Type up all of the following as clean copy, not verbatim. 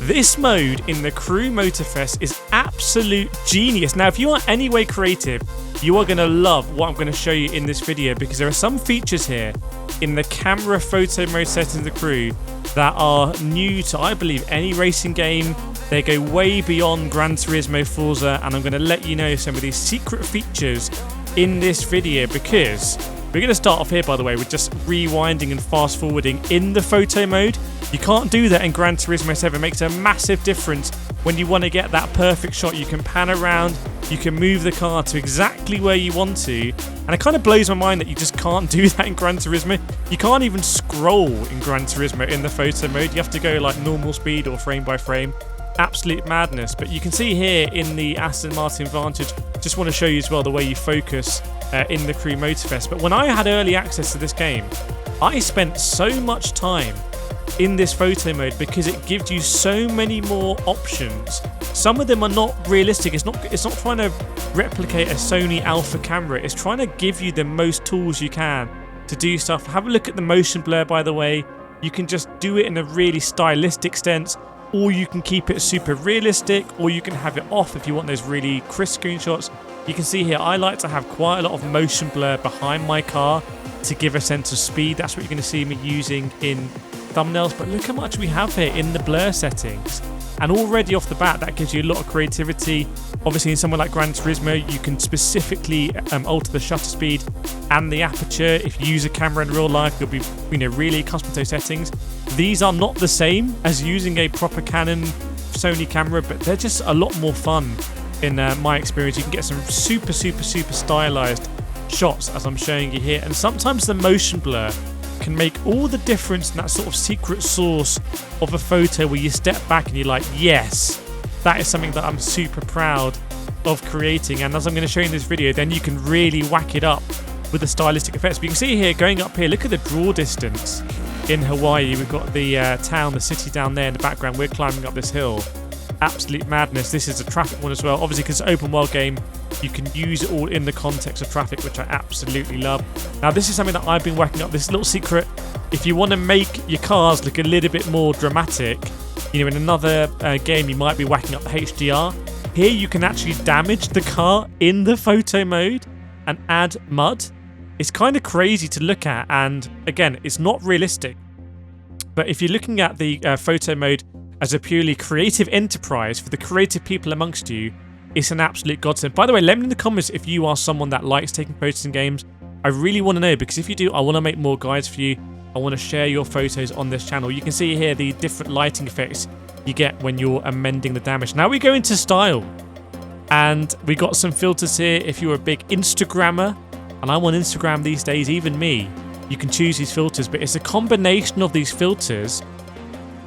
This mode in the Crew Motorfest is absolute genius. Now, if you are any way creative, you are going to love what I'm going to show you in this video, because there are some features here in the camera photo mode settings of the Crew that are new to, I believe, any racing game. They go way beyond Gran Turismo, Forza, and I'm going to let you know some of these secret features in this video, because we're going to start off here, by the way, with just rewinding and fast forwarding in the photo mode. You can't do that in Gran Turismo 7. It makes a massive difference when you want to get that perfect shot. You can pan around, you can move the car to exactly where you want to, and it kind of blows my mind that you just can't do that in Gran Turismo. You can't even scroll in Gran Turismo in the photo mode. You have to go like normal speed or frame by frame. Absolute madness. But you can see here in the Aston Martin Vantage, just want to show you as well the way you focus in the Crew Motorfest. But when I had early access to this game, I spent so much time in this photo mode because it gives you so many more options. Some of them are not realistic. It's not trying to replicate a Sony Alpha camera. It's trying to give you the most tools you can to do stuff. Have a look at the motion blur, by the way. You can just do it in a really stylistic sense, or you can keep it super realistic, or you can have it off if you want those really crisp screenshots. You can see here, I like to have quite a lot of motion blur behind my car to give a sense of speed. That's what you're going to see me using in thumbnails. But look how much we have here in the blur settings, and already off the bat that gives you a lot of creativity. Obviously in somewhere like Gran Turismo, you can specifically alter the shutter speed and the aperture. If you use a camera in real life, you'll be really accustomed to those settings. These are not the same as using a proper Canon Sony camera, but they're just a lot more fun in my experience. You can get some super stylized shots as I'm showing you here, and sometimes the motion blur can make all the difference in that sort of secret sauce of a photo where you step back and you're like, yes, that is something that I'm super proud of creating. And as I'm going to show you in this video, then you can really whack it up with the stylistic effects. But you can see here, going up here, look at the draw distance in Hawaii. We've got the town, the city down there in the background. We're climbing up this hill. Absolute madness. This is a traffic one as well. Obviously, because it's an open world game, you can use it all in the context of traffic, which I absolutely love. Now, this is something that I've been working up. This little secret, if you want to make your cars look a little bit more dramatic, you know, in another game, you might be whacking up the HDR. Here, you can actually damage the car in the photo mode and add mud. It's kind of crazy to look at, and again, it's not realistic. But if you're looking at the photo mode as a purely creative enterprise for the creative people amongst you, it's an absolute godsend. By the way, let me know in the comments if you are someone that likes taking photos in games. I really want to know, because if you do, I want to make more guides for you. I want to share your photos on this channel. You can see here the different lighting effects you get when you're amending the damage. Now we go into style, and we got some filters here. If you're a big Instagrammer, and I'm on Instagram these days, even me, you can choose these filters, but it's a combination of these filters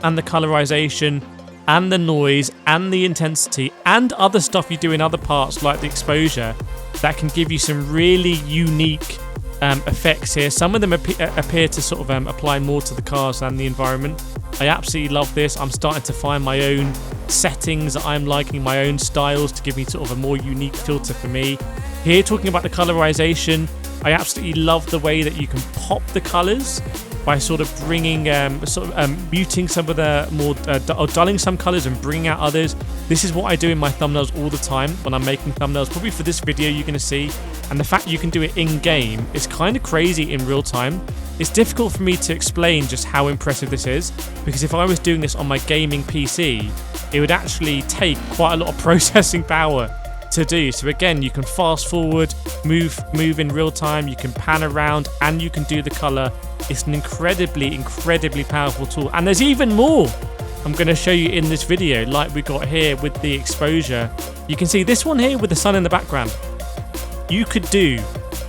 and the colorization and the noise and the intensity and other stuff you do in other parts like the exposure that can give you some really unique effects here. Some of them appear to sort of apply more to the cars than the environment. I absolutely love this. I'm starting to find my own settings that I'm liking, my own styles to give me sort of a more unique filter for me. Here, talking about the colorization, I absolutely love the way that you can pop the colors by sort of bringing, muting some of the more, or dulling some colors and bringing out others. This is what I do in my thumbnails all the time when I'm making thumbnails. Probably for this video you're going to see. And the fact you can do it in-game is kind of crazy in real time. It's difficult for me to explain just how impressive this is, because if I was doing this on my gaming PC, it would actually take quite a lot of processing power to do. So again, you can fast forward, move in real time, you can pan around, and you can do the color. It's an incredibly powerful tool. And there's even more I'm going to show you in this video, like we got here with the exposure. You can see this one here with the sun in the background. You could do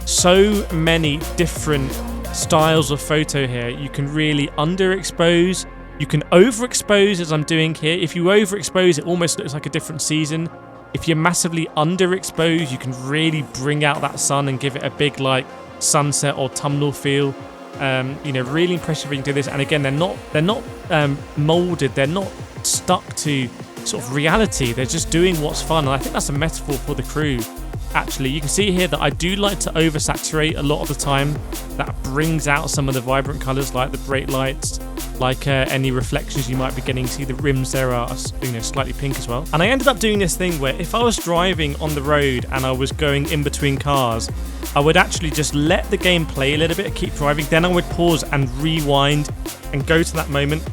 so many different styles of photo here. You can really underexpose, you can overexpose, as I'm doing here. If you overexpose, it almost looks like a different season. If you're massively underexposed, you can really bring out that sun and give it a big like sunset or autumnal feel. Really impressive when you do this. And again, they're not molded, they're not stuck to sort of reality. They're just doing what's fun. And I think that's a metaphor for the Crew actually. You can see here that I do like to oversaturate a lot of the time. That brings out some of the vibrant colors like the brake lights, like any reflections you might be getting. See the rims there are, you know, slightly pink as well. And I ended up doing this thing where if I was driving on the road and I was going in between cars, I would actually just let the game play a little bit, keep driving, then I would pause and rewind and go to that moment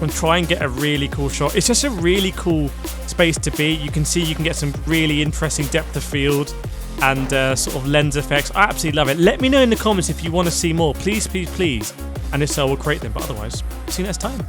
and try and get a really cool shot. It's just a really cool space to be. You can see you can get some really interesting depth of field and sort of lens effects. I absolutely love it. Let me know in the comments if you want to see more. Please, please, please. And if so, I will create them. But otherwise, see you next time.